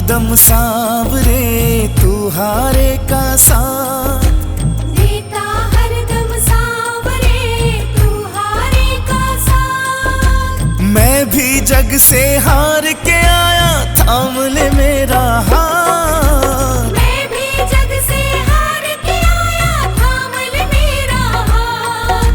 दम सांवरे तू हारे का साथ देता हर दम सांवरे तू हारे का साथ। मैं भी जग से हार के आया थाम ले मेरा हाथ। मैं भी जग से हार के आया थाम ले मेरा हाथ।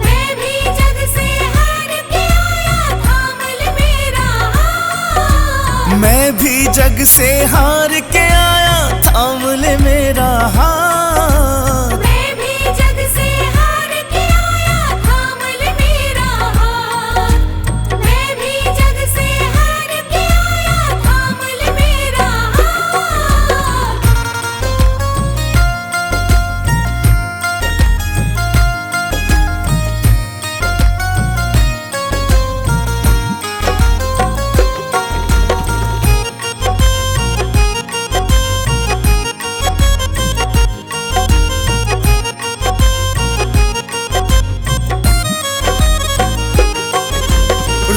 मैं भी जग से हार के आया थाम ले मेरा हाथ। मैं भी जग से हार के आया थाम ले मेरा हाथ। मैं भी जग से हार के आया थाम ले मेरा हाथ। मैं भी जग से हार के आया थाम ले मेरा हाथ।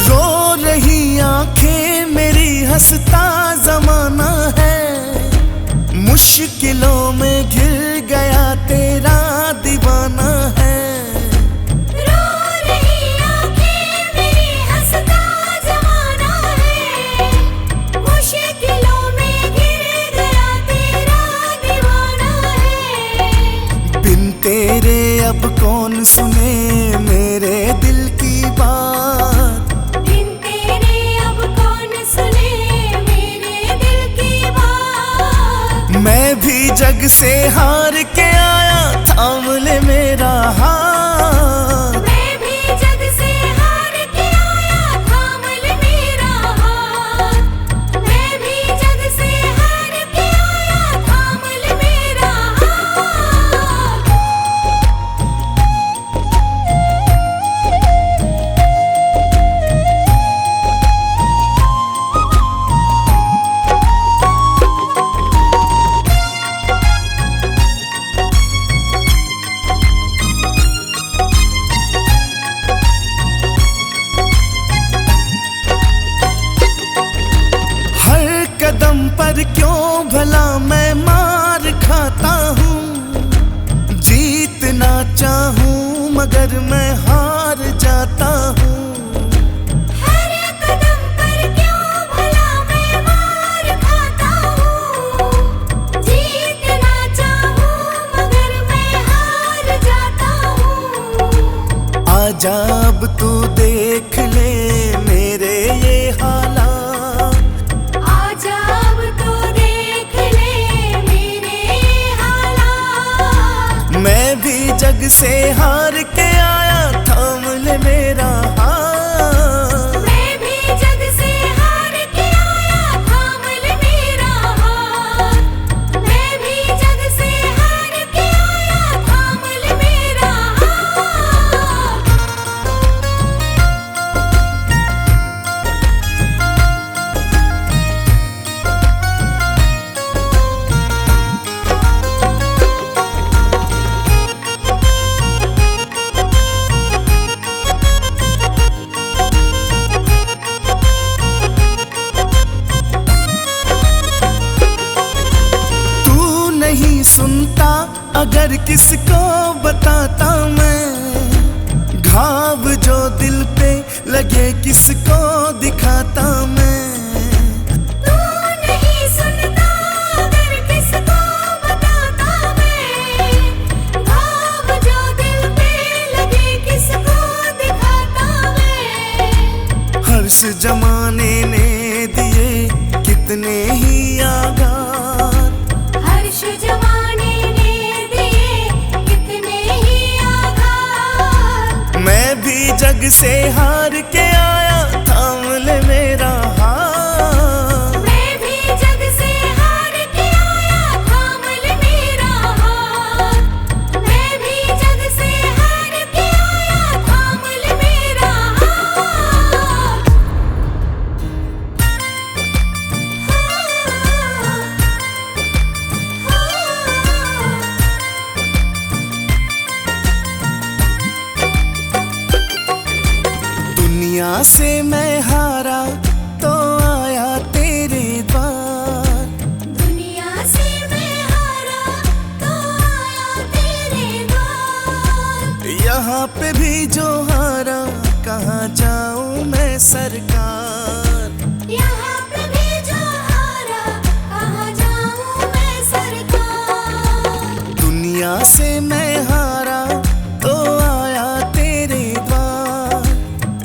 रो रही आंखें मेरी हंसता जमाना है। मुश्किलों में घिर गया तेरा दीवाना है। रो रही आँखें मेरी हंसता जमाना है। मुश्किलों में घिर गया तेरा दीवाना है। बिन तेरे अब कौन सुने मेरे दिल की बात। बिन तेरे अब कौन सुने मेरे दिल की बात। मैं भी जग से हार के आया थाम ले मेरा हाथ। मैं भी जग से हार के आया थाम ले मेरा हाथ। मैं भी जग से हार के आया थाम ले मेरा हाथ। हर कदम पर क्यों भला मैं मार खाता हूँ। जीतना चाहूँ मगर मैं हार जाता हूँ। हर कदम पर क्यों भला मैं मार खाता हूँ। जीतना चाहूँ मगर मैं हार जाता हूँ। आजा अब तू देख ले मेरे ये हालात। आजा अब तो देख ले मेरे हालात। मैं भी जग से हार के आया थाम ले मेरा हाथ। मैं भी जग से हार के आया थाम ले मेरा हाथ। मैं भी जग से हार के आया थाम ले मेरा हाथ। तू नहीं सुनता अगर किसको बताता मैं। घाव जो दिल पे लगे किसको दिखाता मैं। तू नहीं सुनता अगर किसको बताता मैं। घाव जो दिल पे लगे किसको दिखाता मैं। हर्ष जमाने ने दिए कितने ही आघात। हर्ष जमाने ने दिए कितने ही आघात। मैं भी जग से हार के आया थाम ले मेरा हाथ। मैं भी जग से हार के आया थाम ले मेरा हाथ। मैं भी जग से हार के आया थाम ले मेरा हाथ। दुनिया से मैं हारा तो आया तेरे द्वार। यहाँ पे भी जो हारा, कहाँ जाऊं मैं सरकार। यहाँ पे भी जो हारा, कहाँ जाऊं मैं सरकार। दुनिया से मैं हारा तो आया तेरे द्वार।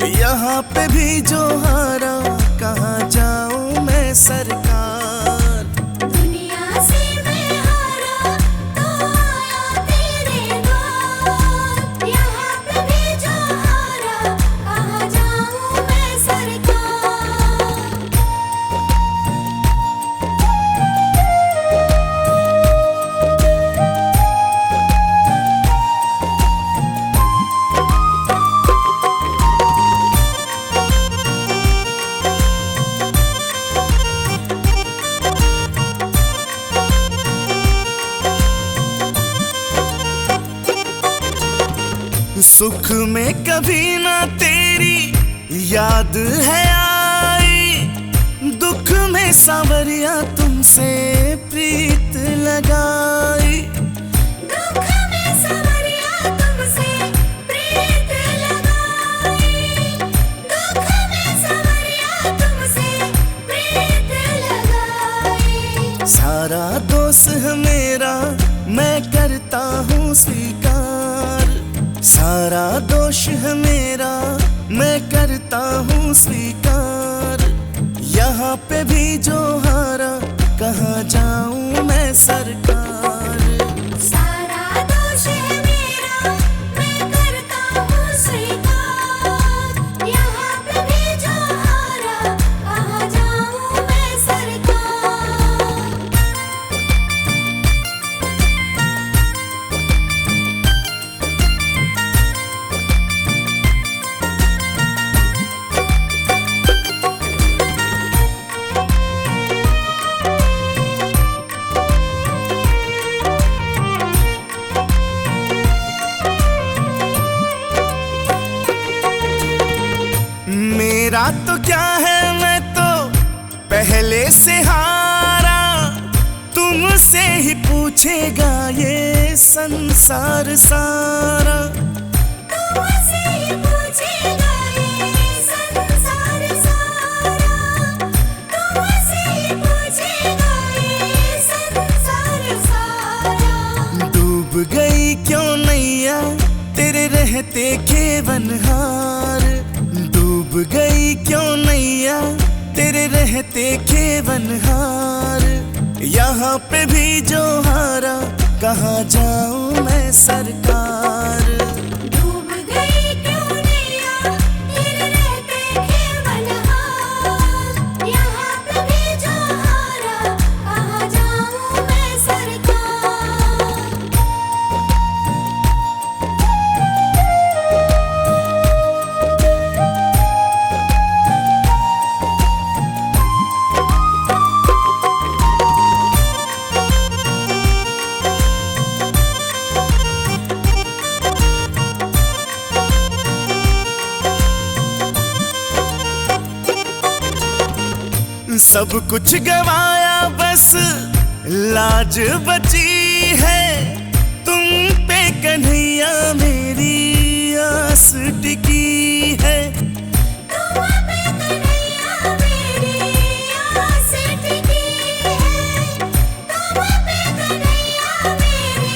यहाँ पे भी जो हारा, कहाँ जाऊं मैं सरकार। दुनिया से मैं हारा तो आया तेरे द्वार। यहाँ पे भी जो हारा, कहाँ जाऊं मैं सरकार। सुख में कभी ना तेरी याद है आई, दुख में सांवरिया तुमसे प्रीत लगाई। दुख में सांवरिया तुमसे प्रीत लगाई। दुख में सांवरिया तुमसे प्रीत लगाई। सारा दोष है मेरा, मैं करता हूँ स्वीकार। सारा दोष है मेरा, मैं करता हूँ स्वीकार। यहाँ पे भी जो हारा, कहाँ जाऊँ मैं सरकार। सारा दोष है मेरा, मैं करता हूँ स्वीकार। यहाँ पे भी जो हारा, कहाँ जाऊँ मैं सरकार। मेरा तो क्या है, मैं तो पहले से हारा। तुमसे ही पूछेगा ये संसार सारा। तुमसे ही पूछेगा ये संसार सारा। तुमसे ही पूछेगा ये संसार सारा। डूब गई क्यों नैया, तेरे रहते खेवनहार। डूब गई क्यों नैया, तेरे रहते खेवनहार। यहाँ पे भी जो हारा, कहाँ जाऊँ मैं सरकार। डूब गई क्यों नैया, तेरे रहते खेवनहार। यहाँ पे भी जो हारा, कहाँ जाऊँ मैं सरकार। सब कुछ गवाया, बस लाज बची है। तुम पे कन्हैया मेरी आस टिकी है। तुम पे कन्हैया मेरी आस टिकी है। तुम पे कन्हैया मेरी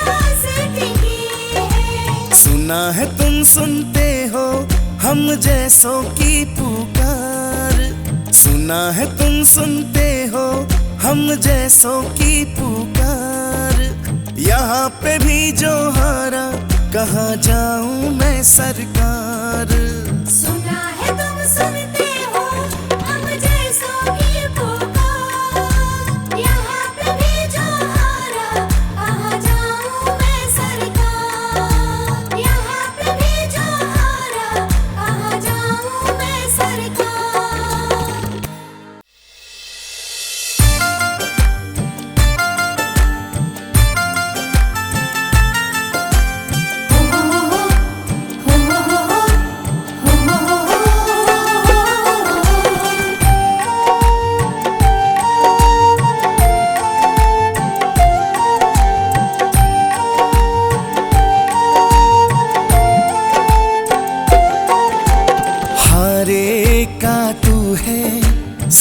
आस टिकी है। सुना है तुम सुनते हो हम जैसों की पुकार। सुना है तुम सुनते हो हम जैसों की पुकार। यहाँ पे भी जो हारा, कहाँ जाऊँ मैं सरकार। सुना है तुम सुनते हो हम जैसों की पुकार। यहाँ पे भी जो हारा, कहाँ जाऊँ मैं सरकार। यहाँ पे भी जो हारा, कहाँ जाऊँ मैं सरकार।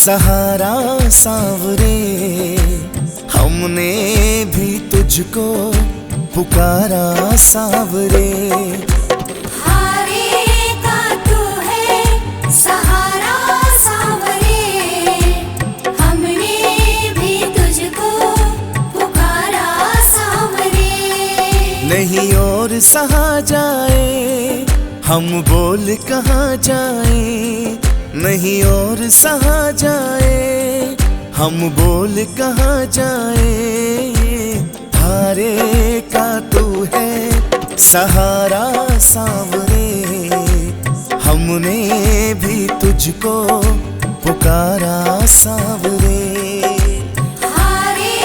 सहारा सांवरे, हमने भी तुझको पुकारा सांवरे। हारे का तू है सहारा सांवरे, हमने भी तुझको पुकारा सांवरे। नहीं और सहा जाए, हम बोल कहाँ जाए। नहीं और सहा जाए, हम बोल कहाँ जाए। हारे का तू है सहारा सांवरे, हमने भी तुझको पुकारा सांवरे। हारे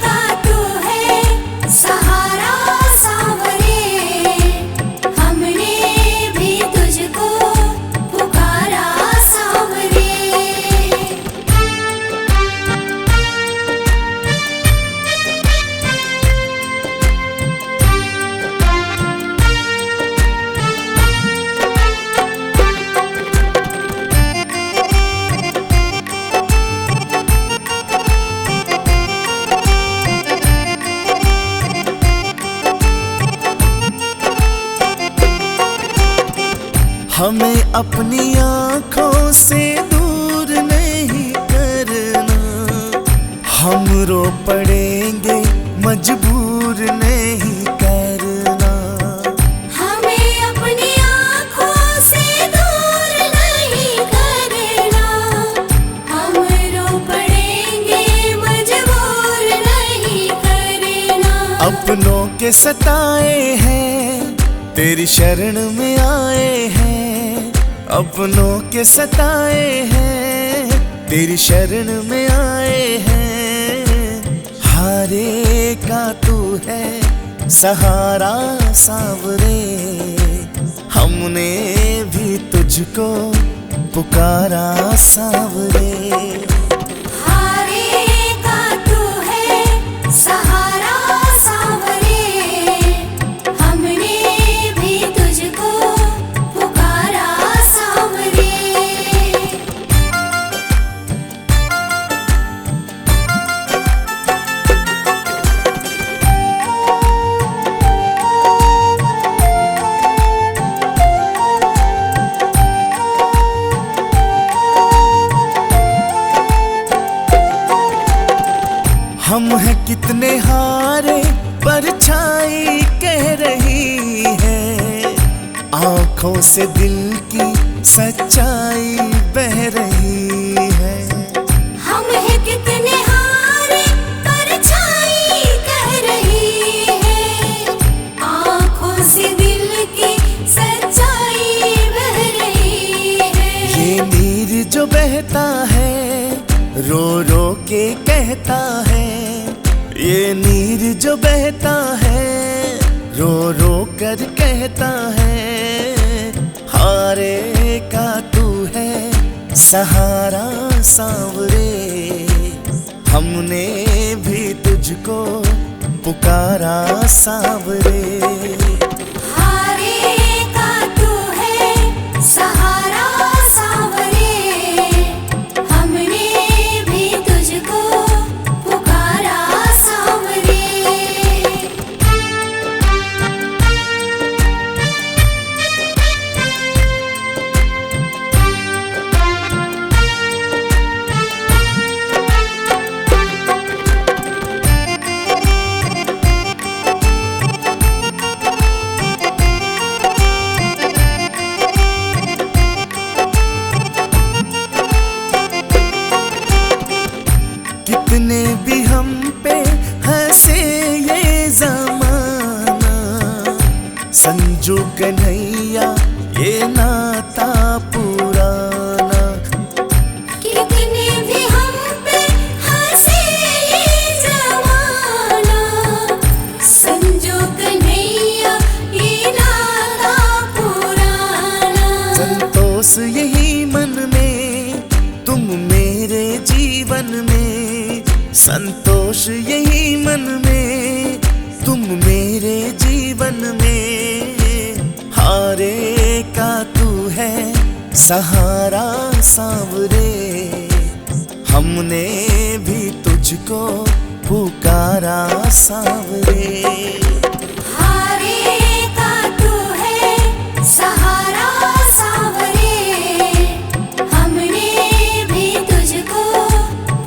का तू है सहारा सांवरे, हमने भी तुझको पुकारा सांवरे। हमें अपनी आँखों से दूर नहीं करना, हम रो पड़ेंगे मजबूर नहीं करना। हमें अपनी आँखों से दूर नहीं करना, हम रो पड़ेंगे मजबूर नहीं करना। अपनों के सताए हैं तेरी शरण में आए हैं, अपनों के सताए हैं तेरी शरण में आए हैं। हारे का तू है सहारा सांवरे, हमने भी तुझको पुकारा सांवरे। हारे का तू है सहारा सांवरे, हमने भी तुझको पुकारा सांवरे। हम हैं कितने हारे परछाई कह रही है, आंखों से दिल की सच्चाई बह रही है। हम हैं कितने हारे परछाई कह रही है, आँखों से दिल की सच्चाई बह रही है। ये नीर जो बहता है रो रो के कहता है, ये नीर जो बहता है रो रो कर कहता है। हारे का तू है सहारा सांवरे, हमने भी तुझको पुकारा सांवरे। हारे का तू है सहारा सांवरे, हमने भी तुझको पुकारा सांवरे। कितने भी हम पे हंसे ये जमाना, संजू कन्हैया ये नाता पुराना। कितने भी हम पे हंसे ये जमाना, संजो कन्हैया ये नाता पुराना। संतोष यही मन में तुम मेरे जीवन में, संतोष यही मन में तुम मेरे जीवन में। हारे का तू है सहारा सांवरे, हमने भी तुझको पुकारा सांवरे। हारे का तू है सहारा सांवरे, हमने भी तुझको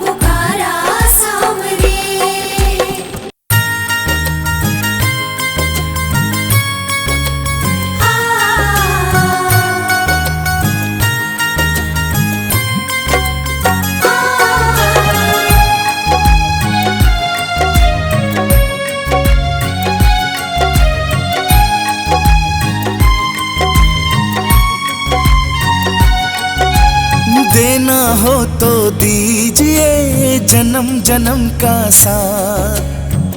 पुकारा सांवरे। देना हो तो दीजिए जन्म जन्म का साथ,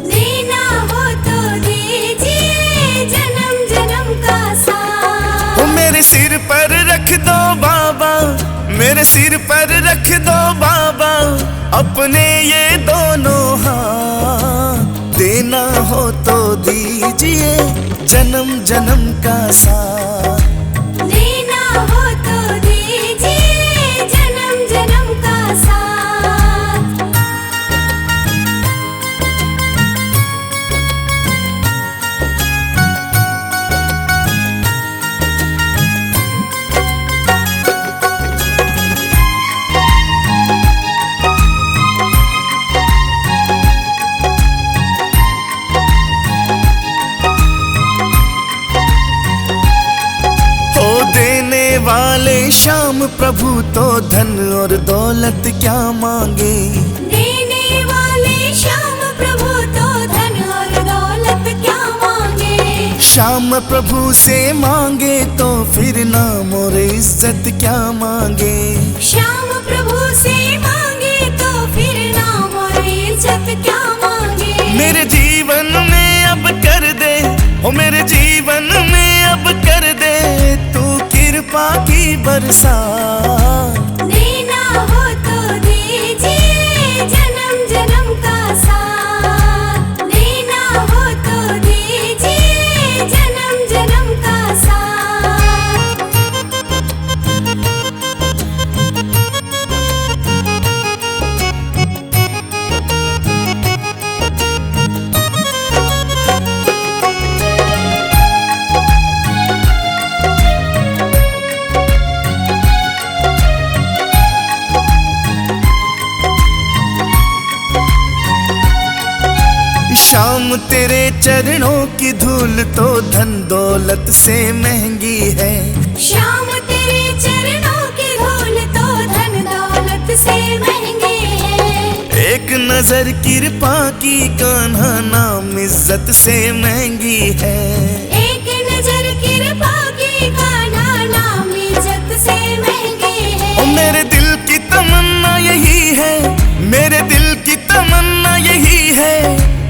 देना हो तो दीजिए जन्म जन्म का साथ। ओ मेरे सिर पर रख दो बाबा, मेरे सिर पर रख दो बाबा अपने ये दोनों हाथ। देना हो तो दीजिए जन्म जन्म का साथ, देना हो तो दीजिए जन्म जन्म का साथ। वाले श्याम प्रभु तो धन और दौलत क्या मांगे। देने वाले श्याम प्रभु तो धन और दौलत क्या मांगे। श्याम प्रभु से मांगे तो फिर नाम और इज्जत क्या मांगे। श्याम प्रभु से मांगे तो फिर नाम और इज्जत क्या मांगे। मेरे जीवन में अब कर दे, ओ मेरे जीवन में अब कर दे तू कृपा की बरसात। देना हो तो दीजिए जन्म जन्म का साथ, देना हो तो दीजिए जन्म जन्म का साथ। श्याम तेरे चरणों की धूल तो धन दौलत से महंगी है। श्याम तेरे चरणों की धूल तो धन दौलत से महंगे है। एक नजर कृपा की कान्हा नाम इज्जत से महंगी है। एक नजर कृपा की कान्हा नाम इज्जत से महंगे है। ओ मेरे दिल की तमन्ना यही है, मेरे दिल की तमन्ना यही है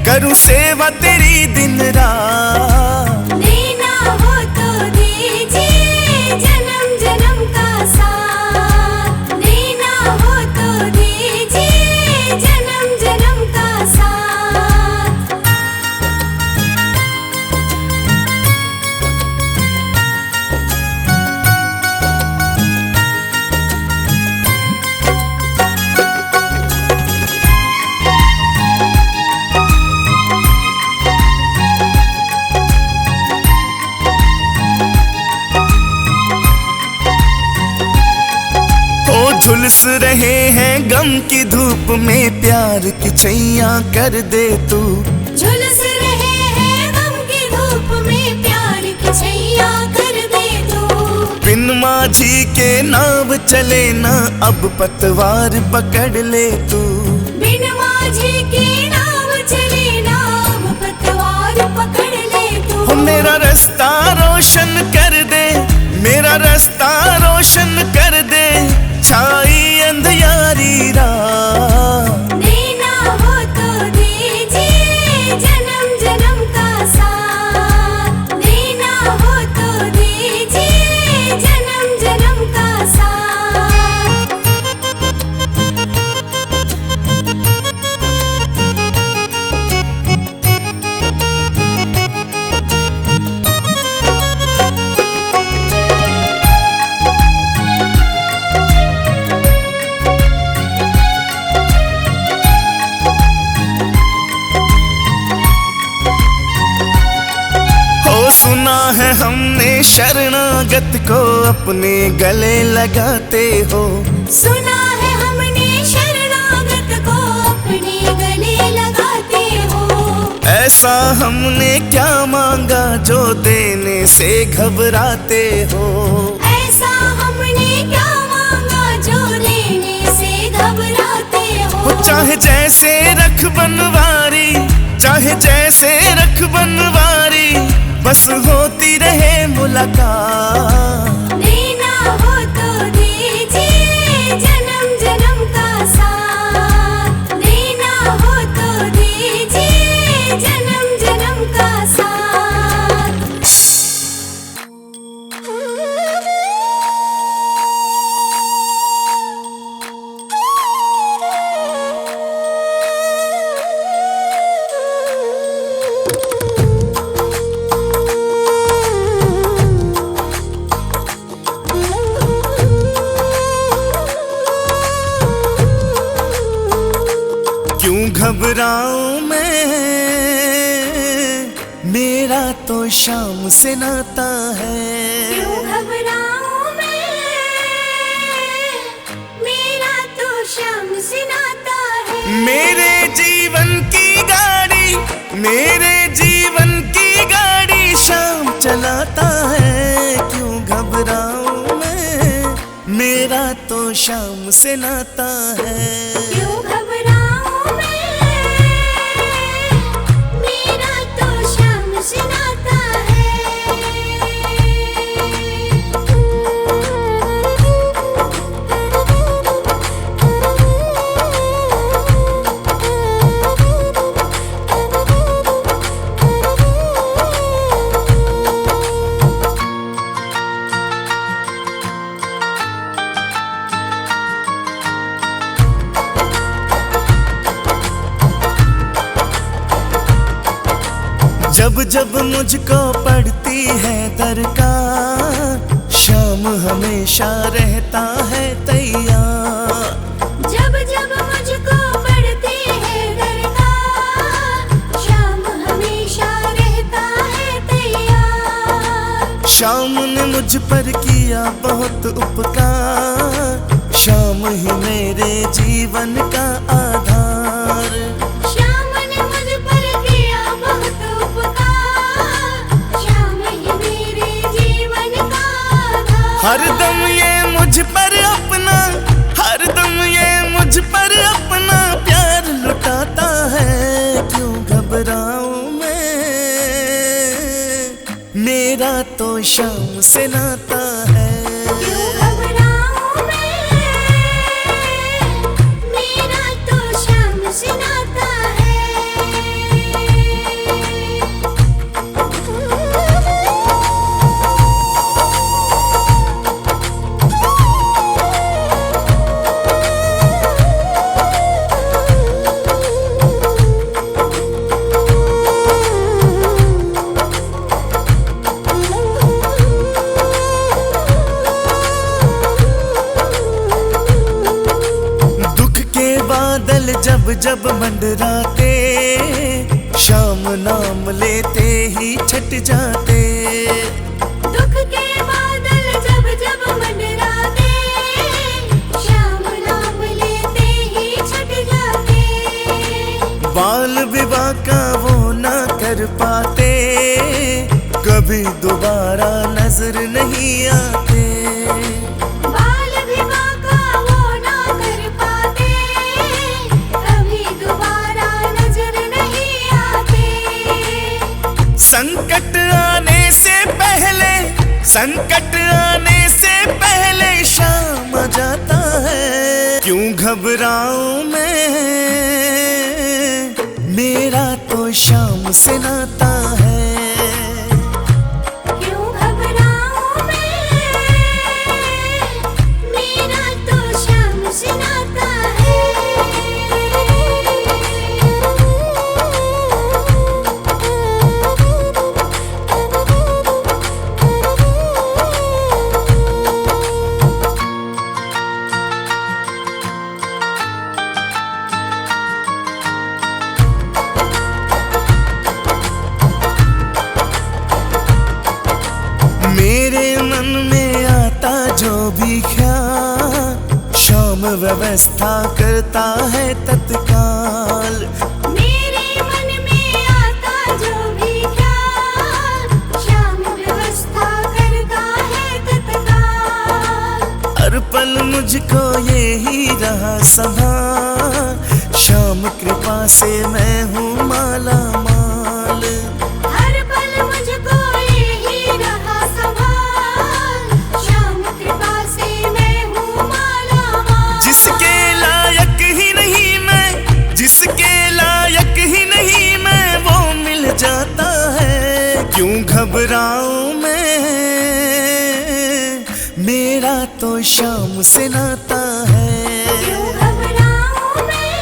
करूं सेवा तेरी दिन रात। देना हो तो दीजिए जन्म जन्म का साथ, देना हो तो दीजिए जन्म जन्म का साथ। झुलस रहे हैं गम की धूप में प्यार की छैया कर दे तू। झुलस रहे हैं गम की धूप में प्यार की छैया कर दे तू। बिन माझी के नाव चले ना अब पतवार पकड़ ले तू। बिन माझी की नाव चले ना अब पतवार पकड़ ले तू। मेरा रास्ता रोशन कर दे, मेरा रास्ता रोशन कर दे छाई अंधियारी रात। देना हो तो दीजिए जन्म जन्म का साथ, देना हो तो दीजिए जन्म जन्म का साथ। सुना है हमने शरणागत को अपने गले लगाते हो। सुना है हमने शरणागत को अपने गले लगाते हो। ऐसा हमने क्या मांगा जो देने से घबराते हो। ऐसा हमने क्या मांगा जो लेने से घबराते हो। चाहे जैसे रख बनवारी, चाहे जैसे रख बनवारी, बस होती रहे मुलाकात। देना हो तो दीजिए जन्म जन्म का साथ। देना हो तो दीजिए जन्म जन्म का साथ। क्यों घबराऊं मैं, मेरा तो शाम से नाता है। क्यों घबराऊं मैं, मेरा तो शाम से नाता है। मेरे जीवन की गाड़ी, मेरे जीवन की गाड़ी शाम चलाता है। क्यों घबराऊं मैं, मेरा तो शाम से नाता है। क्यों घबराऊं मैं, मेरा तो शाम से नाता है। जब जब मुझको पड़ती है दरकार, शाम हमेशा रहता है तैयार। जब जब मुझको पड़ती है दरकार, शाम हमेशा रहता है तैयार। शाम ने मुझ पर किया बहुत उपकार, शाम ही मेरे जीवन का आधार। शाम ने मुझ पर किया बहुत उपकार, शाम ही मेरे जीवन का आधार। हरदम ये मुझ पर अपना, हरदम ये मुझ पर अपना प्यार लुटाता है। क्यों घबराऊं मैं, मेरा तो शाम से नाता है। क्यों घबराऊं मैं, मेरा तो शाम से नाता है। दुख के बादल जब जब मंडराते, शाम नाम लेते ही छट जाते। दुख के बादल जब जब मंडराते, शाम नाम लेते ही छट जाते। बाल विवाह का वो ना कर पाते, कभी दोबारा नजर नहीं आते। बाल विवाह का वो ना कर पाते, कभी दोबारा नजर नहीं आते। संकट आने से पहले, संकट आने से पहले शाम आ जाता है। क्यों घबराऊं मैं, मेरा तो शाम से नाता है। क्यों घबराऊं मैं, मेरा तो शाम से नाता है। भी ख्याल, शाम व्यवस्था करता है तत्काल। मेरे मन में आता जो भी ख्याल, शाम व्यवस्था करता है तत्काल। हर पल मुझको ये ही रहा संभाल, शाम कृपा से मैं हूँ माला माल। हर पल मुझको ये ही रहा संभाल, शाम कृपा से मैं हूँ माला माल। जिसके लायक ही नहीं मैं, जिसके लायक ही नहीं मैं, वो मिल जाता है। क्यों घबराऊं मैं, मेरा तो शाम से नाता है। क्यों घबराऊं मैं,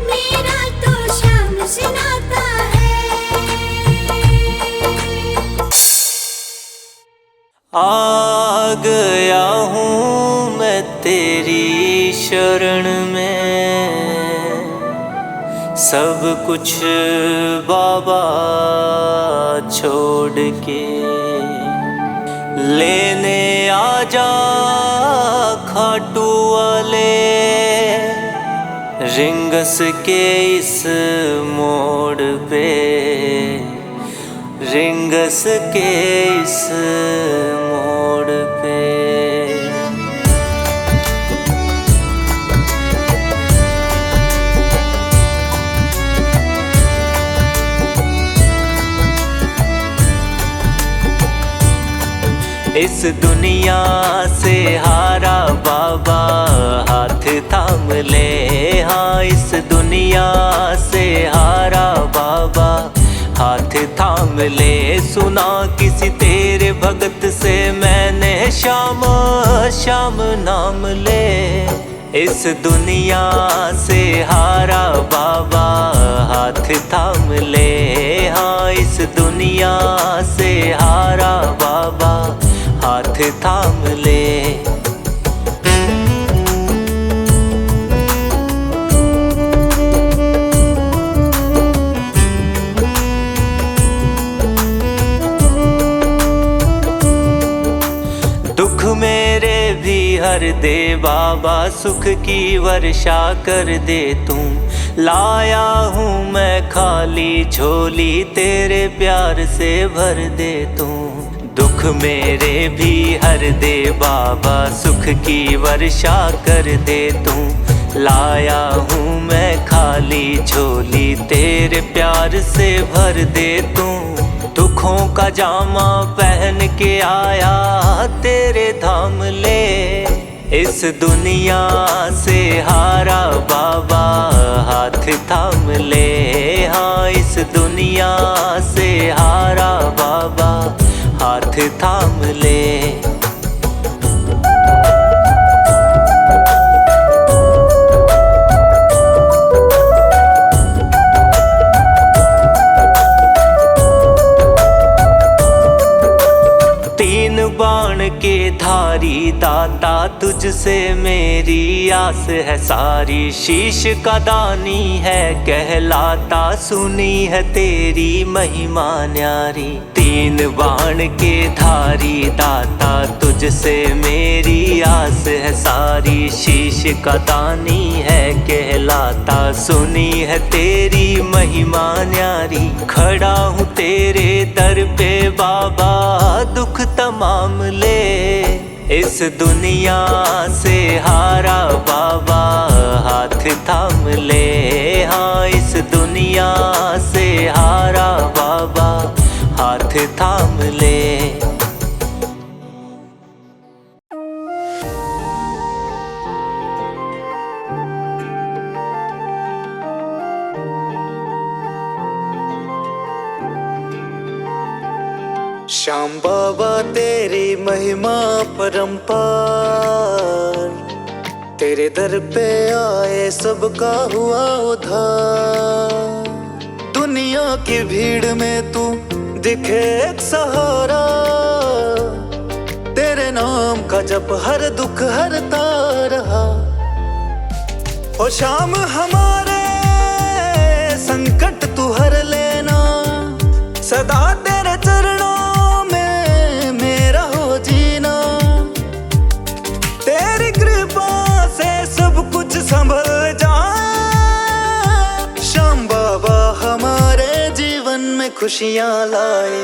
मेरा तो शाम से नाता है। आ गया हूँ मैं तेरी शरण में, सब कुछ बाबा छोड़ के लेने आजा खाटू वाले, रिंगस के इस मोड़ पे, रिंगस के इस मोड़ पे। इस दुनिया से हारा बाबा हाथ थाम ले, हाँ इस दुनिया से हारा बाबा हाथ थाम ले। सुना किसी तेरे भगत से मैंने श्याम श्याम नाम ले। इस दुनिया से हारा बाबा हाथ थाम ले, हाँ इस दुनिया से हारा बाबा हाथ थाम ले। दुख मेरे भी हर दे बाबा, सुख की वर्षा कर दे तू। लाया हूँ मैं खाली झोली, तेरे प्यार से भर दे तू। दुख मेरे भी हर दे बाबा, सुख की वर्षा कर दे तू। लाया हूँ मैं खाली झोली, तेरे प्यार से भर दे तू। दुखों का जामा पहन के आया तेरे धाम ले। इस दुनिया से हारा बाबा हाथ थाम ले, हाँ इस दुनिया से हारा बाबा हाथ थाम ले। बाण के धारी दाता, तुझसे मेरी आस है सारी। शीश का दानी है कहलाता, सुनी है तेरी महिमा न्यारी। तीन बाण के धारी दाता, तुझसे मेरी आस है सारी। शीश का दानी है कहलाता, सुनी है तेरी महिमा न्यारी। खड़ा हूँ तेरे दर पे बाबा, दुख तमाम ले। इस दुनिया से हारा बाबा हाथ थाम ले, हाँ इस दुनिया से हारा बाबा हाथ थाम ले। श्याम बाबा तेरी महिमा परंपार, तेरे दर पे आए सबका हुआ उद्धार। दुनिया की भीड़ में तू दिखे एक सहारा, तेरे नाम का जप हर दुख हरता रहा। ओ श्याम हमारे संकट तू हर लेना, सदा तेरे चरणों में मेरा हो जीना। खुशियाँ लाए।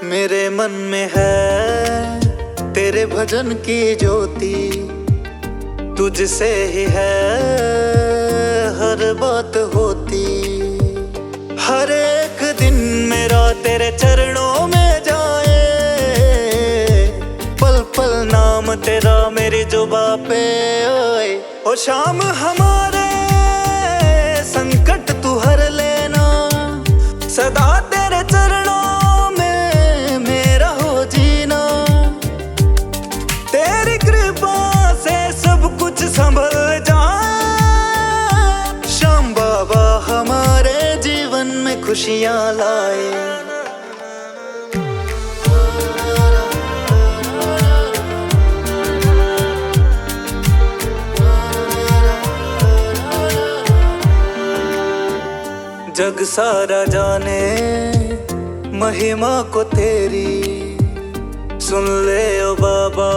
मेरे मन में है तेरे भजन की ज्योति, तुझसे ही है हर बात होती। हर एक दिन मेरा तेरे चरणों में जाए, पल पल नाम तेरा मेरी जुबां पे आए। ओ शाम हमारे संकट तू हर लेना, सदा तेरे चरणों में मेरा हो जीना। तेरी कृपा से सब कुछ संभल जाए। श्याम बाबा हमारे जीवन में खुशियाँ लाए। जग सारा जाने महिमा को तेरी, सुन ले ओ बाबा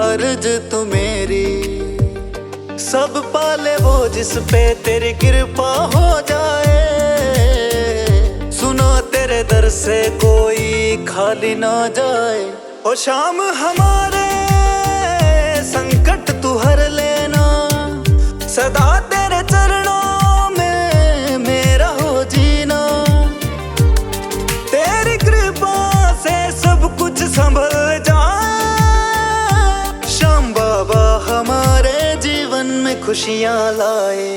अर्ज तू मेरी। सब पाले वो जिस पे तेरी कृपा हो जाए, सुनो तेरे दर से कोई खाली ना जाए। ओ शाम हमारे संकट तू हर लेना, सदा तेरे चरणों में मेरा हो जीना। तेरी कृपा से सब कुछ संभल जाए। श्याम बाबा हमारे जीवन में खुशियाँ लाए।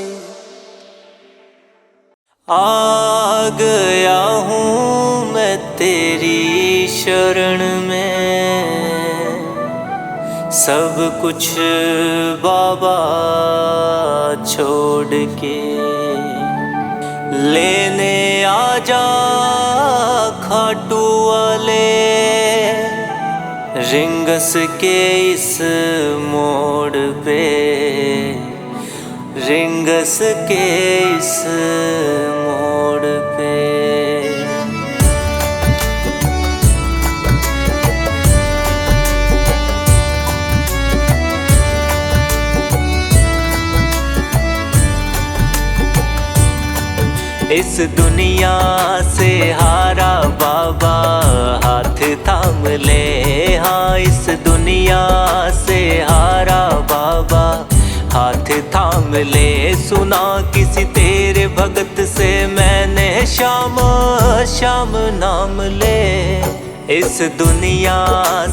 आ गया हूँ मैं तेरी शरण में, सब कुछ बाबा छोड़ के लेने आजा खाटू वाले। रिंगस के इस मोड़ पे, रिंगस के इस मोड़ पे। इस दुनिया से हारा बाबा हाथ थाम ले। हाँ इस दुनिया से हारा बाबा हाथ थाम ले। सुना किसी तेरे भगत से मैंने श्याम श्याम नाम ले। इस दुनिया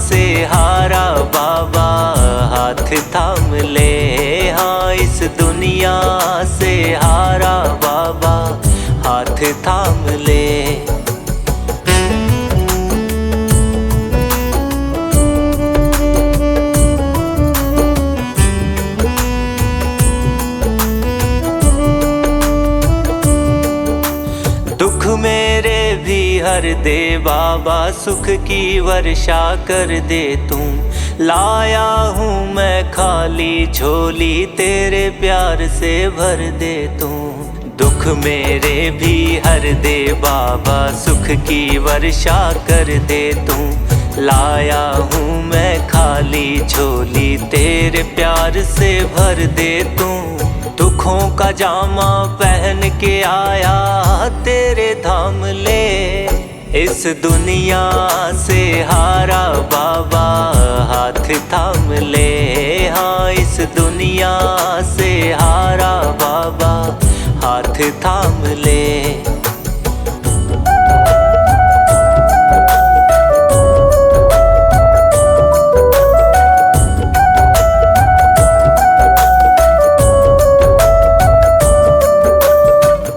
से हारा बाबा हाथ थाम ले। हाँ इस दुनिया से हारा बाबा हाथ थाम ले। दुख मेरे भी हर दे बाबा, सुख की वर्षा कर दे तू। लाया हूँ मैं खाली झोली, तेरे प्यार से भर दे तू। दुख मेरे भी हर दे बाबा, सुख की वर्षा कर दे तू। लाया हूँ मैं खाली झोली, तेरे प्यार से भर दे तू। दुखों का जामा पहन के आया तेरे धाम ले। इस दुनिया से हारा बाबा हाथ थाम ले। हाँ इस दुनिया से हारा बाबा हाथ थाम ले।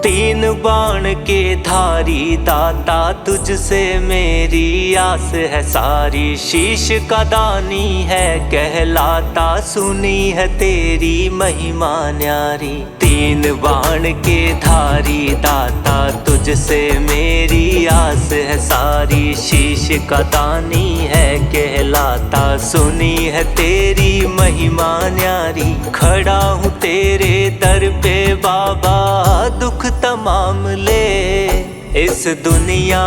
तीन बाण के धारी दाता, तुझसे मेरी आस है सारी। शीश का दानी है कहलाता, सुनी है तेरी महिमा न्यारी। तीन बाण के धारी दाता, तुझसे मेरी आस है सारी। शीश का दानी है कहलाता, सुनी है तेरी महिमा न्यारी। खड़ा हूँ तेरे दर पे बाबा, दुख तमाम ले। इस दुनिया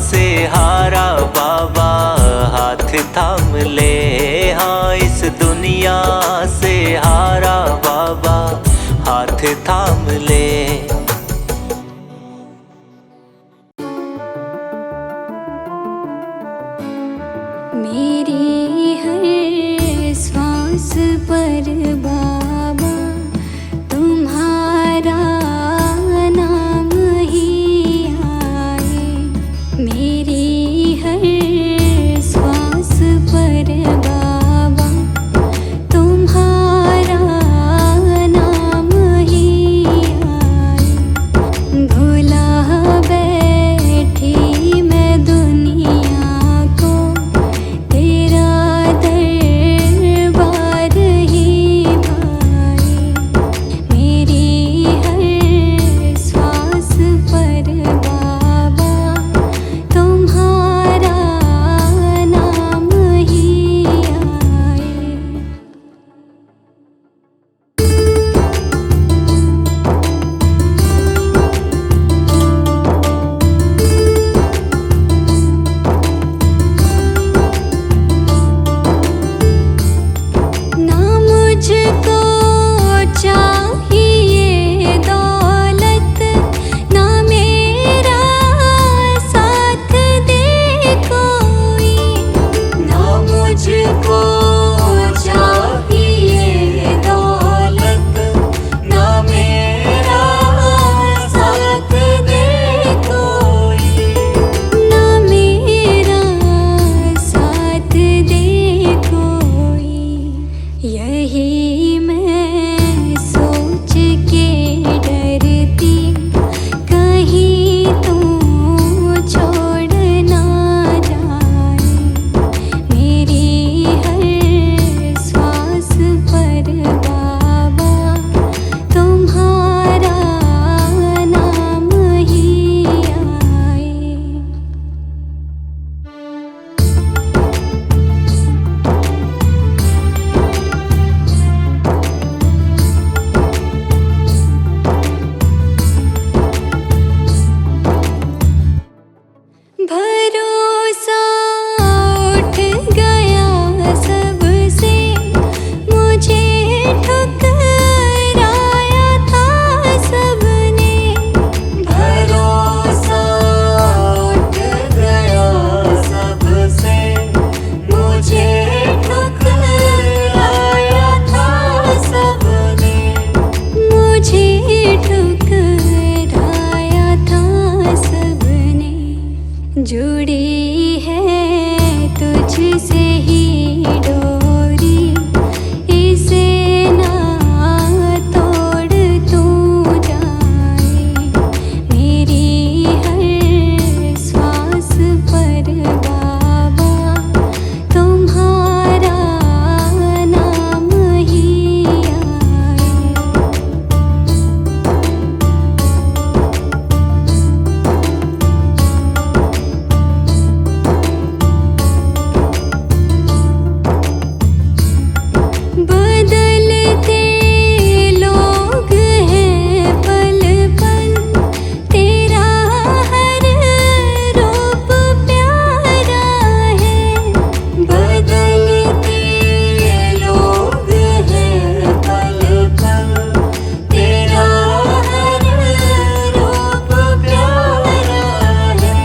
से हारा बाबा हाथ थाम ले। हाँ, इस दुनिया से हारा बाबा हाथ थाम ले। मेरी हर सांस पर बाबा तुम्हारा नाम ही आए। मेरी हर सांस पर बाबा तुम्हारा नाम ही आए। भुला बैठी मैं दुनिया को, तेरा दरबार ही भाए। मेरी हर सांस पर बाबा तुम्हारा नाम ही आए। ना मुझको चाहिए दौलत, ना मेरा साथ दे कोई। ना मुझको चाहिए दौलत, ना मेरा साथ दे कोई। ना मेरा साथ दे कोई। यही मैं सोच के डरती, कहीं तू छोड़ ना जाए। मेरी हर सांस पर बाबा तुम्हारा नाम ही आए। भरोसा उठ गया सबसे, मुझे ठुकराया था सबने। भरोसा उठ गया सबसे, मुझे ठुकराया था सबने। मुझे ठुकराया था सबने। जुड़ी है तुझसे ही डोरी, इसे ना तोड़ तू जाए। मेरी हर सांस पर बाबा तुम्हारा नाम ही आए। बदलते लोग हैं पल पल, तेरा हर रूप प्यारा है। बदलते लोग हैं पल पल, तेरा हर रूप प्यारा है।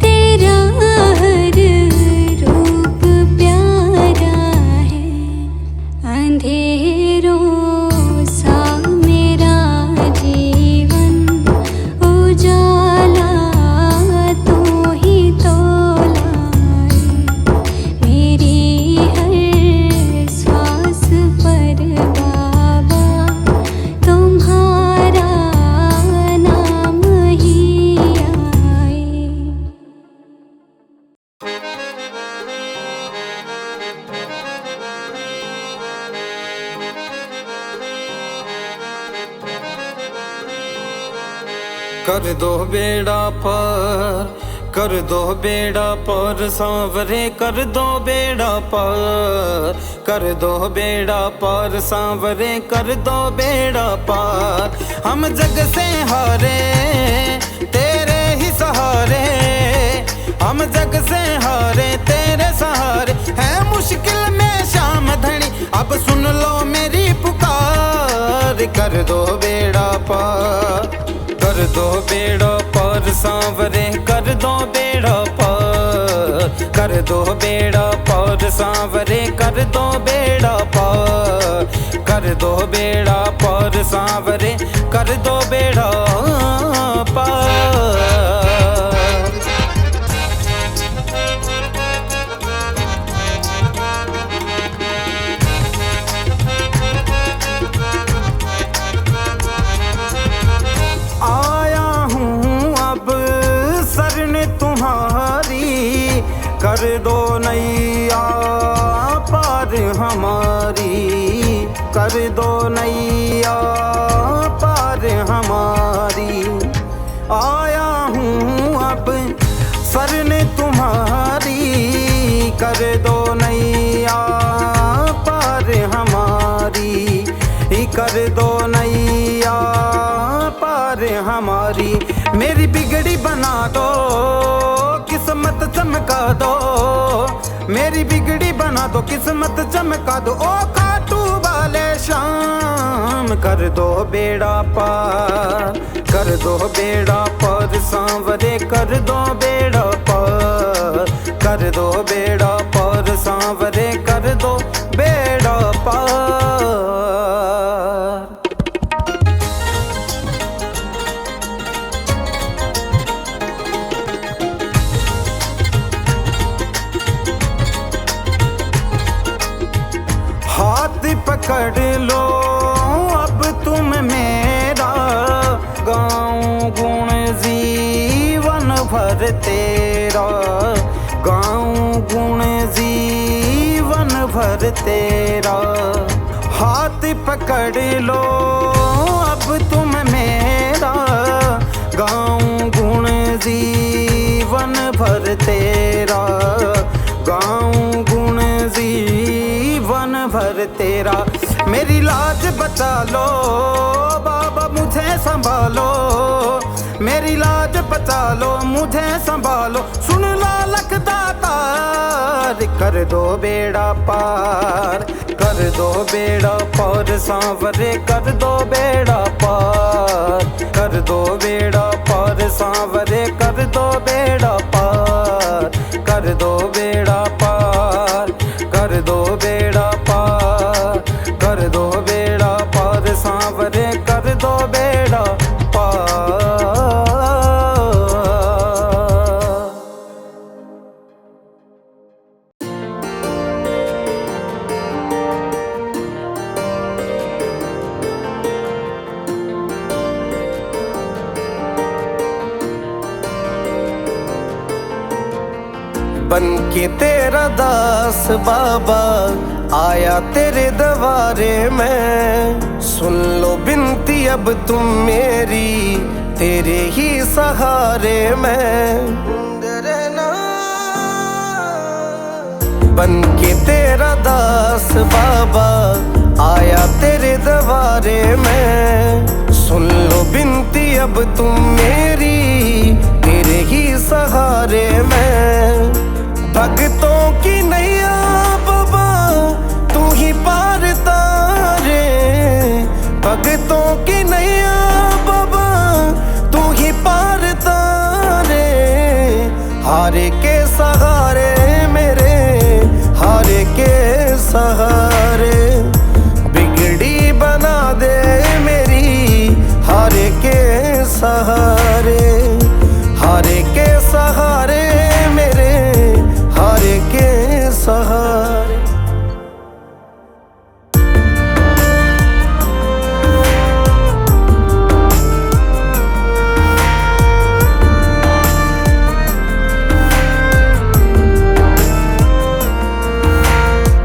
तेरा हर रूप प्यारा है। अंधेरों सा मेरा जीवन उजाला तू ही तो लाए। मेरी हर सांस पर बाबा तुम्हारा नाम ही आए। कर दो बेड़ा पार, कर दो बेड़ा पार सांवरे, कर दो बेड़ा पार, कर दो बेड़ा पार सांवरे, कर दो बेड़ा पार। हम जग से हारे तेरे ही सांवरे, हम जग से हारे तेरे सहारे, है मुश्किल में शाम धनी, अब सुन लो मेरी पुकार। कर दो बेड़ा पार, कर दो बेड़ा पार सांवरे, कर दो बेड़ा पार, कर दो बेड़ा पार सांवरे, कर दो बेड़ा पार, कर दो बेड़ा पार सांवरे, कर दो बेड़ा पार। आया हूँ अब शरण तुम्हारी, कर दो नैया पार हमारी, कर दो नैया पार हमारी। आया हूँ अब शरण तुम्हारी, कर दो नैया पार हमारी, कर दो नैया पार हमारी। मेरी बिगड़ी बना दो, किस्मत चमका दो, मेरी बिगड़ी बना दो, किस्मत चमका दो, ओ खाटू वाले शाम। कर दो बेड़ा पार, कर दो बेड़ा पार सांवरे, कर दो बेड़ा पार, कर दो बेड़ा पार सांवरे, कर दो बेड़ा पार। हाथ पकड़ लो अब तुम मेरा, गाऊं गुण जीवन भर तेरा, गाऊं गुण जीवन भर तेरा। हाथ पकड़ लो अब तुम मेरा, गाऊं गुण जीवन भर तेरा, गाऊं गुण जीवन भर तेरा। मेरी लाज बचा लो बाबा मुझे संभालो, मेरी लाज बचा लो मुझे संभालो, सुन ला लखदातार। कर दो बेड़ा पार, कर दो बेड़ा पार सांवरे, कर दो बेड़ा पार, कर दो बेड़ा पार सांवरे, कर दो बेड़ा पार, कर दो बेड़ा पार, कर दो बेड़ा पार, कर दो बेड़ा पार सांवरे, कर दो बेड़ा पार। बन के तेरा दास बाबा आया तेरे दरबारे में, सुन लो बिनती अब तुम मेरी, तेरे ही सहारे में। बन के तेरा दास बाबा आया तेरे दरबारे में, सुन लो बिनती अब तुम मेरी, तेरे ही सहारे में। भक्तों की नैया बाबा तू ही पार तारे, भक्तों की नैया बाबा तू ही पार तारे। हारे के सहारे मेरे, हारे के सहारे, बिगड़ी बना दे मेरी, हारे के सहारे, हारे के सहारे मेरे, हारे के सहारे।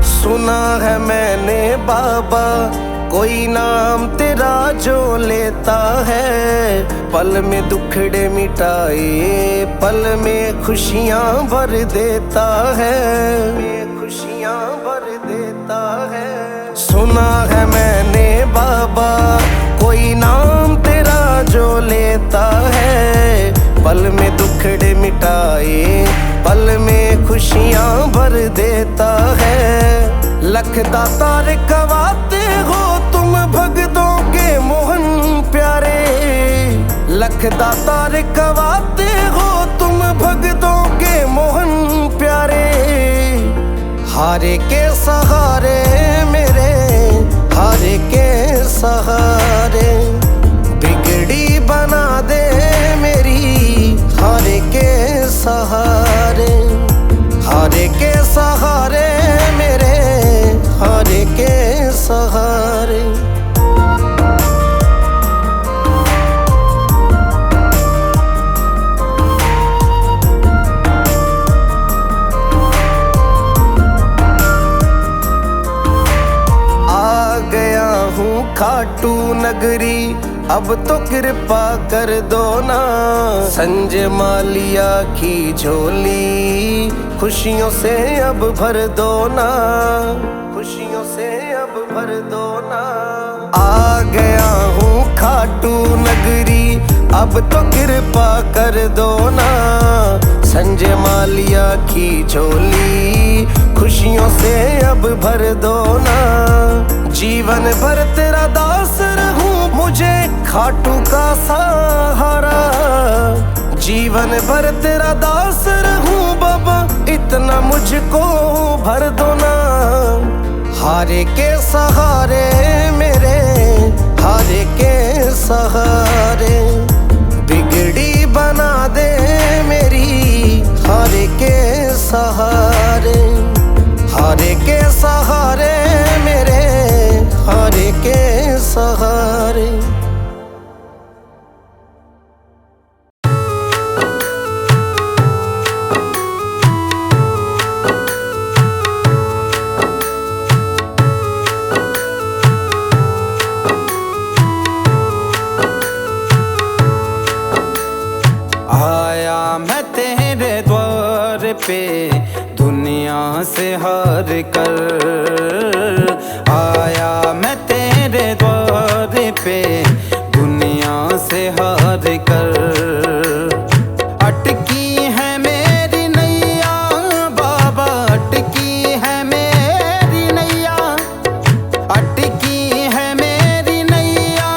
सुना है मैंने बाबा कोई नाम तेरा जो लेता है, पल में दुखड़े मिटाए, पल में खुशियाँ भर देता है, खुशियाँ भर देता है। सुना है मैंने बाबा कोई नाम तेरा जो लेता है, पल में दुखड़े भर देता है। लख दातार कवाते हो तुम भगतों के मोहन प्यारे, लख दातार कवाते हो तुम भगतों के मोहन प्यारे। हारे के सहारे मेरे, हारे के सहारे, बिगड़ी बना दे मेरी हारे के सहारे। हारे के सहारे मेरे, हारे के सहारे। आ गया हूँ खाटू नगरी, अब तो कृपा कर दो ना। संजय मालिया की झोली खुशियों से अब भर दो ना, खुशियों से अब भर दो ना। आ गया हूँ खाटू नगरी, अब तो कृपा कर दो ना। संजय मालिया की झोली खुशियों से अब भर दो ना। जीवन भर तेरा दास रहूं, मुझे खाटू का सहारा। जीवन भर तेरा दास रहूं बाबा, इतना मुझको भर दो ना। हारे के सहारे मेरे, हारे के सहारे, बिगड़ी बना दे मेरी हारे के सहारे। हारे के सहारे मेरे, हारे के सहारे। आया मैं तेरे द्वार पे दुनिया से हार कर। आया मैं तेरे द्वार पे दुनिया से हार कर। अटकी है मेरी नैया बाबा, अटकी है मेरी नैया, अटकी है मेरी नैया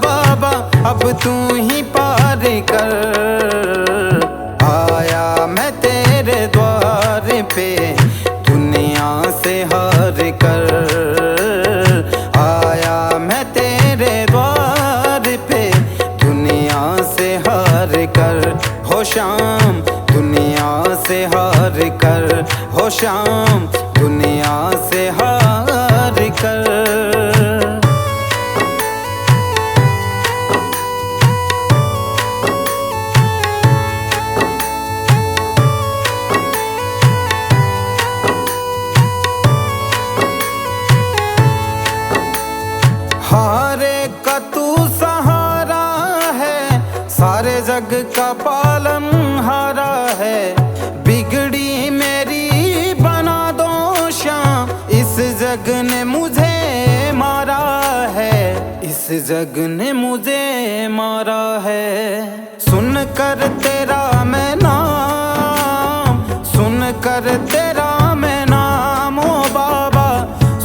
बाबा, अब तू ही पार कर। आया मैं तेरे द्वार पे दुनिया से हार कर। आया मैं तेरे द्वार पे दुनिया से हार कर। हो शाम दुनिया से हार कर, हो शाम दुनिया से हार कर। हारे का तू सहारा है, सारे जग का पालन हारा है। बिगड़ी मेरी बना दो शाम, इस जग ने मुझे मारा है, इस जग ने मुझे मारा है। सुन कर तेरा मैं नाम, सुन कर तेरा मैं नाम ओ बाबा,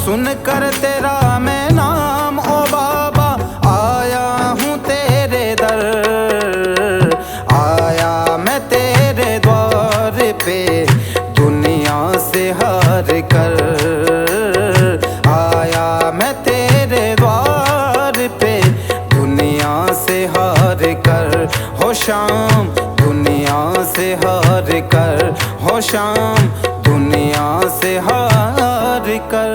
सुन कर तेरा मैं नाम ओ बाबा। आया हूँ तेरे दर, आया मैं तेरे द्वार पे दुनिया से हार कर। आया मैं तेरे द्वार पे दुनिया से हार कर। हो शाम दुनिया से हार कर, हो शाम दुनिया से हार कर।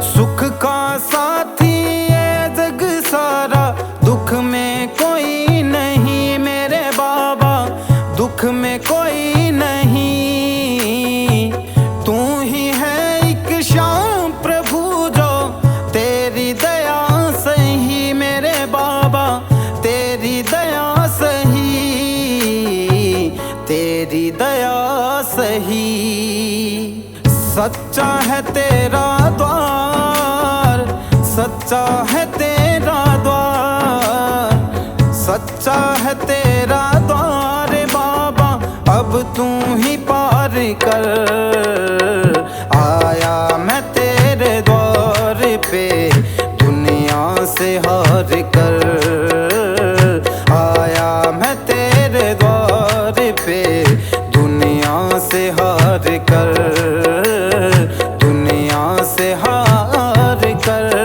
सुख का साथी ये जग सारा, दुख में कोई नहीं मेरे बाबा, दुख में कोई नहीं। तू ही है एक शाम सच्चा है तेरा द्वार, सच्चा है तेरा द्वार, सच्चा है तेरा द्वार बाबा, अब तू ही पार कर। आया मैं तेरे द्वार पे दुनिया से हार कर, आया मैं तेरे द्वार पे दुनिया से हार कर, दुनिया से हार कर।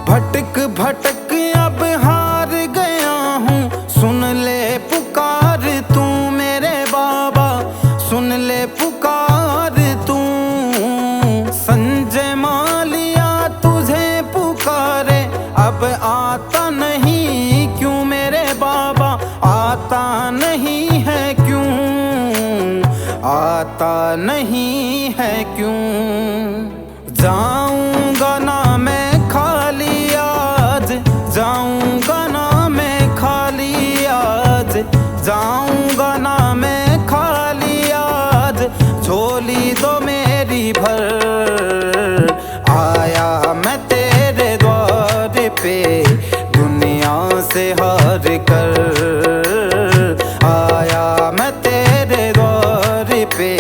भटक भटक अब हार गया हूँ, सुन ले पुकार तू मेरे बाबा, सुन ले पुकार तू। संजय मालिया तुझे पुकारे, अब आता नहीं क्यों मेरे बाबा, आता नहीं है क्यों, आता नहीं है क्यों। जाऊंगा ना मैं खाली आज, जाऊंगा ना मैं खाली आज, जाऊंगा ना मैं खाली आज, झोली दो मेरी भर। आया मैं तेरे द्वार पे दुनिया से हार कर, आया मैं तेरे द्वार पे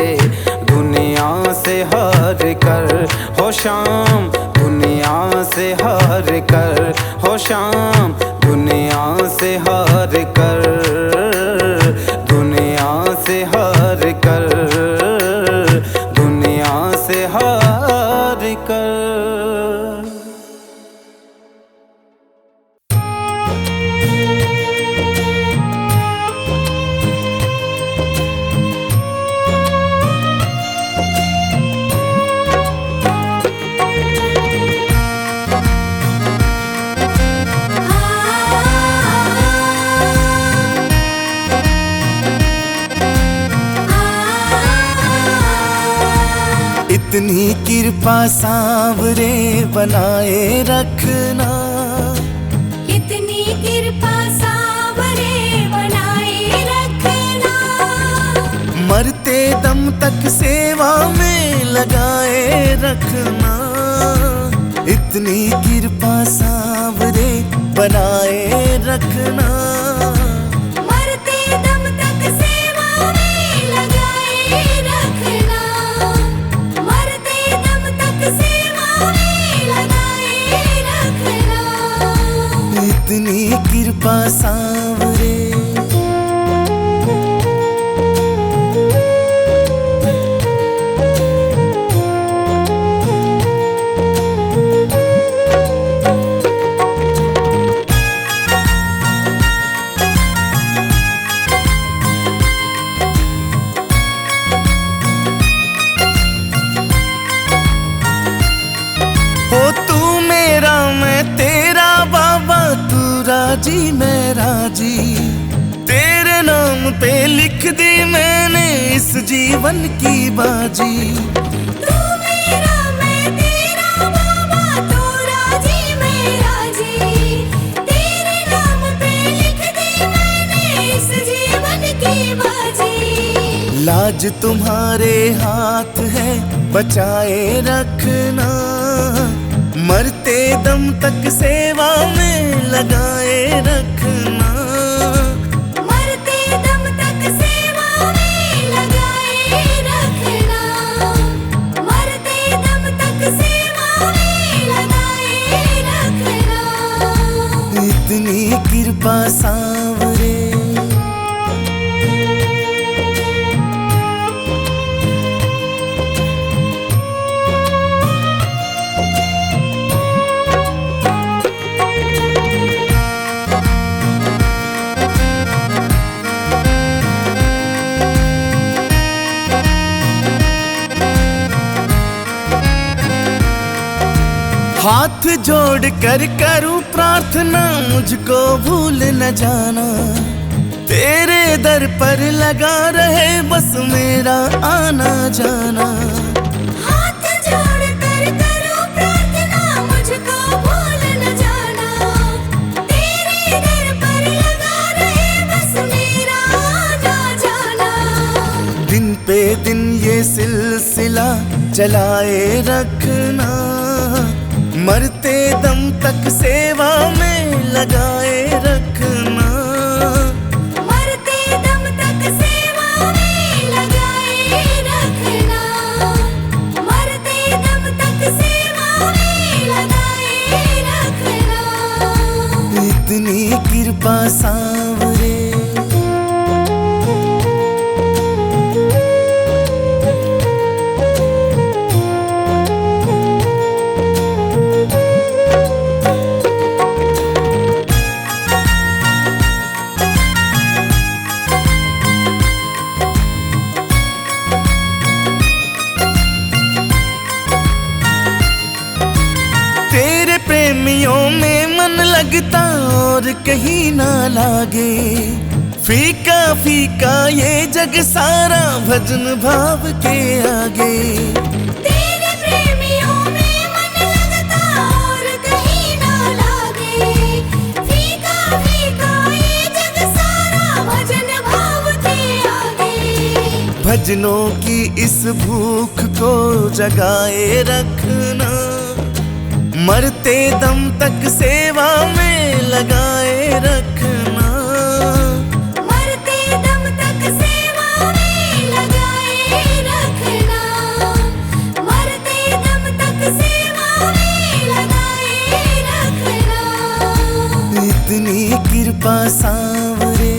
दुनिया से हार कर। हो शाम दुनिया से हार कर, हो शाम दुनिया से हार कर, दुनिया से हार कर, दुनिया से हार कर। इतनी कृपा सांवरे बनाए रखना, इतनी कृपा सांवरे बनाए रखना, मरते दम तक सेवा में लगाए रखना। इतनी कृपा सांवरे बनाए रखना, मरते दम तक सेवा में लगाए रखना, मरते दम तक सेवा में लगाए रखना। इतनी कृपा सांवरे। राजी मैं राजी, तेरे नाम पे लिख दी मैंने इस जीवन की बाजी। तू मेरा मैं तेरा बाबा, तू राजी मैं राजी, तेरे नाम पे लिख दी मैंने इस जीवन की बाजी। लाज तुम्हारे हाथ है बचाए रखना, मरते दम तक सेवा में लगाए रखना, मरते दम तक सेवा में लगाए रखना, मरते दम तक सेवा में लगाए रखना। इतनी कृपा सांवरे। हाथ जोड़ कर करूं प्रार्थना, मुझको भूल न जाना, तेरे दर पर लगा रहे बस मेरा आना जाना। दिन ये सिलसिला चलाए रखना, मरते दम तक सेवा में लगाए रखना। मरते दम तक सेवा में लगाए रखना, मरते दम तक सेवा में लगाए रखना। इतनी कृपा सांवरे, तेरे प्रेमियों में मन लगता और कहीं ना लागे। फीका फीका ये जग सारा भजन भाव के आगे। तेरे प्रेमियों में मन लगता और कहीं ना लागे। फीका फीका ये जग सारा भजन भाव के आगे। भजनों की इस भूख को जगाए रखना, मरते दम तक सेवा में लगाए रखना। मरते दम तक सेवा में लगाए रखना, मरते दम तक सेवा में लगाए रखना। इतनी कृपा सांवरे,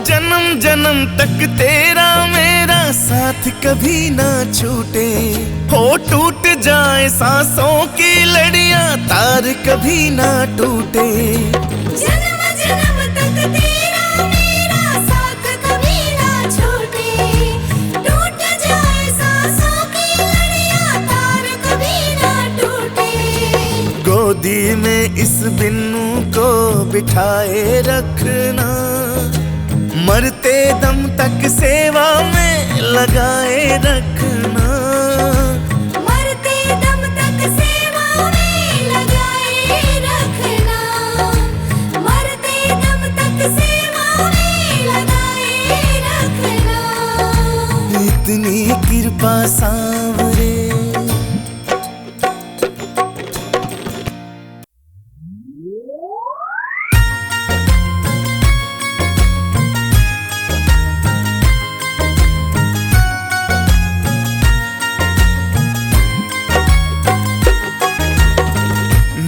जन्म जन्म तक तेरा मेरा साथ कभी ना छूटे। हो टूट जाए सांसों की लड़ियां तार कभी ना टूटे। जन्म जन्म तक तेरा मेरा साथ कभी ना छूटे। टूट जाए सांसों की लड़ियां तार कभी ना टूटे। गोदी में इस बिन्नू को बिठाए रखना, मरते दम तक सेवा में लगाए रखना। मरते दम तक सेवा में लगाए रखना, मरते दम तक सेवा में लगाए रखना। इतनी कृपा सांवरे,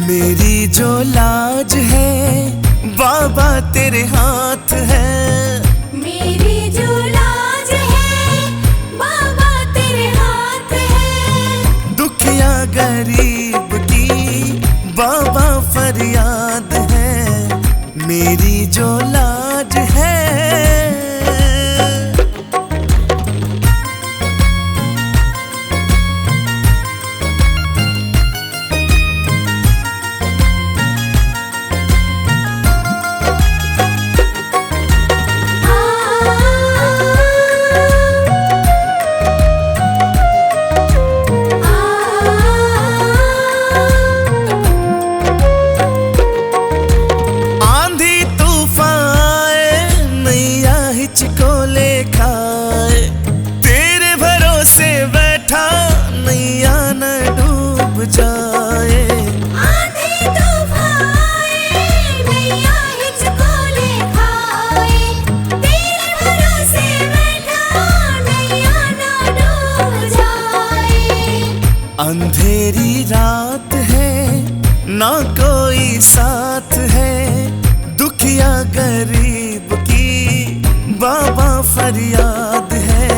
मेरी जो लाज है बाबा तेरे हाथ है। मेरी जो लाज है बाबा तेरे हाथ है। दुखिया गरीब की बाबा फरियाद है, मेरी जो लाज है। अंधेरी रात है ना कोई साथ है, दुखिया गरीब की बाबा फरियाद है।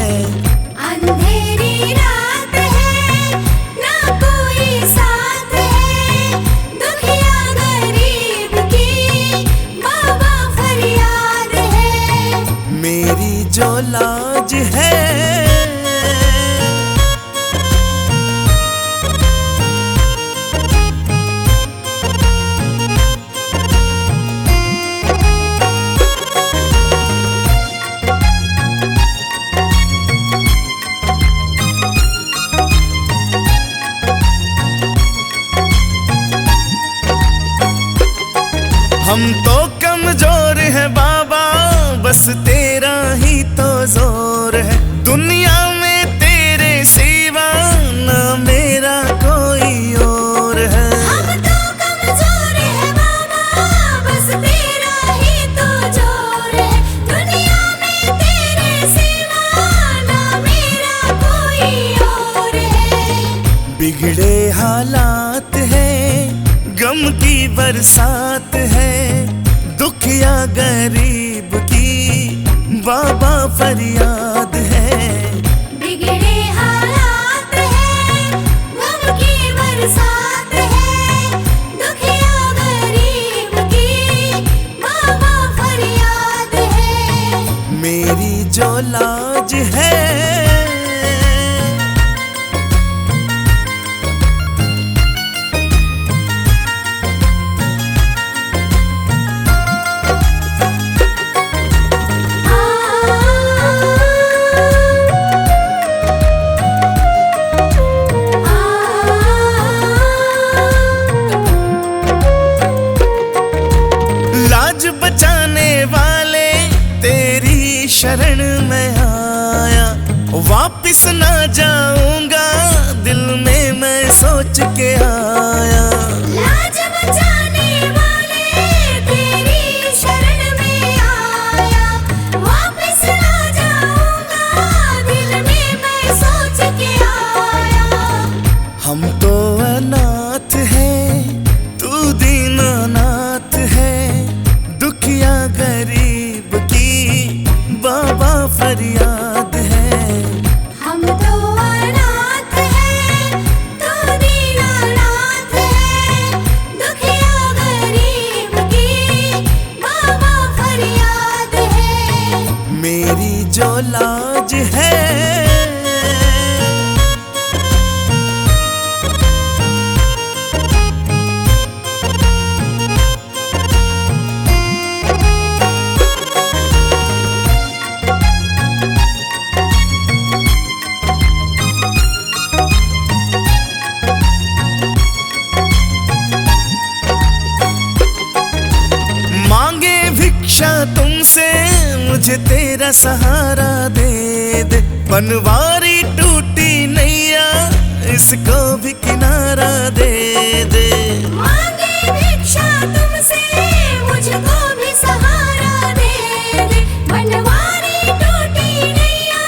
अंधेरी रात है ना कोई साथ है, दुखिया गरीब की बाबा फरियाद है। मेरी जो लाज है हम तो कमजोर है बाबा, बस तेरा ही तो जोर है। दुनिया में तेरे सिवा ना मेरा कोई और है। हम तो कमजोर है बाबा, बस तेरा ही तो जोर है। दुनिया में तेरे सिवा ना मेरा कोई और है। बिगड़े हालात है, गम की बरसात है, दुखिया गरीब की बाबा फरियाद है। बिगड़े हालात है, गम की बरसात है, दुखिया गरीब की बाबा फरियाद है। मेरी जो लाज है बचाने वाले तेरी शरण में आया, वापिस ना जाऊंगा दिल में मैं सोच के आया। लाज बचाने वाले तेरी शरण में आया, वापिस ना जाऊंगा दिल में मैं सोच के आया। हम तो अनाथ हैं, तू दीनानाथ है, दुखिया गरीब की बाबा फरियाद है। हम तो अनाथ हैं, तू दीनानाथ है, दुखिया गरीब की बाबा फरियाद है। मेरी जो लाज है तुमसे, मुझे तेरा सहारा दे दे। बनवारी टूटी नैया, इसको भी किनारा दे दे। मांगे भिक्षा तुमसे, मुझको भी सहारा दे दे। बनवारी टूटी नैया,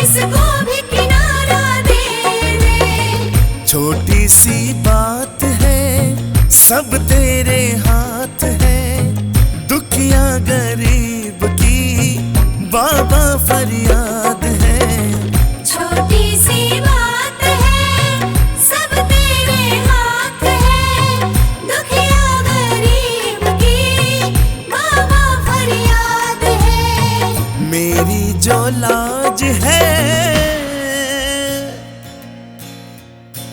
इसको भी किनारा दे दे। छोटी सी बात है, सब तेरे हाथ है, दुखिया गरीब की बाबा फरियाद